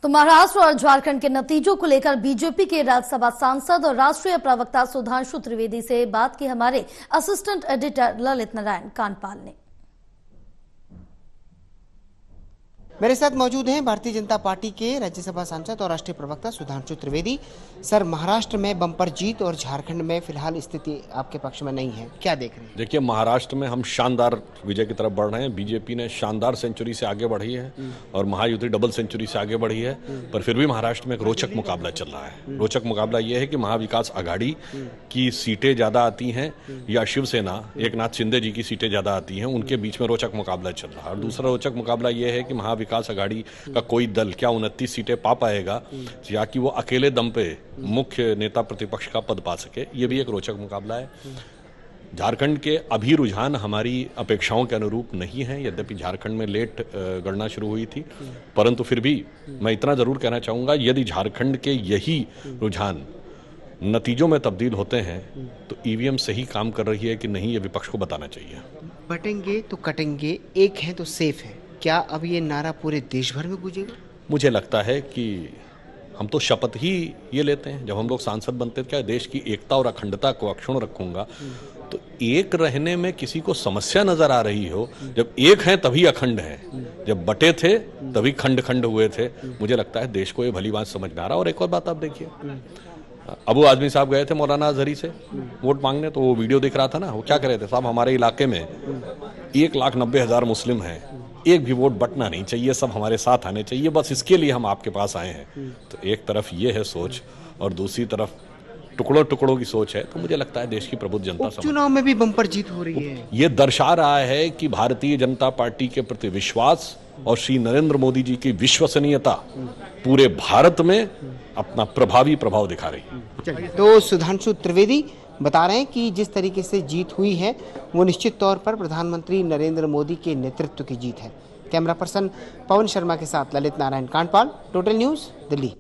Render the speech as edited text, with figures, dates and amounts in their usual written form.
तो महाराष्ट्र और झारखंड के नतीजों को लेकर बीजेपी के राज्यसभा सांसद और राष्ट्रीय प्रवक्ता सुधांशु त्रिवेदी से बात की हमारे असिस्टेंट एडिटर ललित नारायण कांडपाल ने। मेरे साथ मौजूद हैं भारतीय जनता पार्टी के राज्यसभा सांसद और राष्ट्रीय प्रवक्ता सुधांशु त्रिवेदी। सर, महाराष्ट्र में बम्पर जीत और झारखंड में फिलहाल स्थिति आपके पक्ष में नहीं है, क्या देख रहे हैं? देखिए, महाराष्ट्र में हम शानदार विजय की तरफ बढ़ रहे हैं। बीजेपी ने शानदार सेंचुरी से आगे बढ़ी है और महायुति डबल सेंचुरी से आगे बढ़ी है, पर फिर भी महाराष्ट्र में एक रोचक मुकाबला चल रहा है। रोचक मुकाबला ये है कि महाविकास आघाड़ी की सीटें ज्यादा आती हैं या शिवसेना एकनाथ शिंदे जी की सीटें ज्यादा आती हैं, उनके बीच में रोचक मुकाबला चल रहा है। और दूसरा रोचक मुकाबला ये है कि महाविकास आघाड़ी का कोई दल क्या 29 सीटें पा पाएगा या कि वो अकेले दम पे मुख्य नेता प्रतिपक्ष का पद पा सके। ये भी एक रोचक मुकाबला है। झारखंड के अभी रुझान हमारी अपेक्षाओं के अनुरूप नहीं है, यद्यपि झारखंड में लेट गणना शुरू हुई थी, परंतु फिर भी मैं इतना जरूर कहना चाहूंगा, यदि झारखंड के यही रुझान नतीजों में तब्दील होते हैं तो ईवीएम सही काम कर रही है कि नहीं, ये विपक्ष को बताना चाहिए। बटेंगे तो कटेंगे, एक है तो सेफ है, क्या अब ये नारा पूरे देश भर में गूंजेगा? मुझे लगता है कि हम तो शपथ ही ये लेते हैं, जब हम लोग सांसद बनते हैं, क्या देश की एकता और अखंडता को अक्षुण्ण रखूंगा। तो एक रहने में किसी को समस्या नजर आ रही हो, जब एक है तभी अखंड है, जब बटे थे तभी खंड खंड हुए थे। मुझे लगता है देश को ये भली बात समझ में आ रहा। और एक और बात आप देखिए, अबू आजमी साहब गए थे मौलाना अजहरी से वोट मांगने, तो वो वीडियो दिख रहा था ना, वो क्या कर रहे थे, साहब हमारे इलाके में 1,90,000 मुस्लिम हैं, एक भी वोट बटना नहीं चाहिए, सब हमारे साथ आने चाहिए, बस इसके लिए हम आपके पास आए हैं। तो एक तरफ ये है सोच और दूसरी तरफ टुकड़ों टुकड़ों की सोच है। तो मुझे लगता है देश की प्रबुद्ध जनता चुनाव में भी बम्पर जीत हो रही है। ये दर्शा रहा है कि भारतीय जनता पार्टी के प्रति विश्वास और श्री नरेंद्र मोदी जी की विश्वसनीयता पूरे भारत में अपना प्रभावी प्रभाव दिखा रही है। तो सुधांशु त्रिवेदी बता रहे हैं कि जिस तरीके से जीत हुई है वो निश्चित तौर पर प्रधानमंत्री नरेंद्र मोदी के नेतृत्व की जीत है। कैमरा पर्सन पवन शर्मा के साथ ललित नारायण कांडपाल, टोटल न्यूज़, दिल्ली।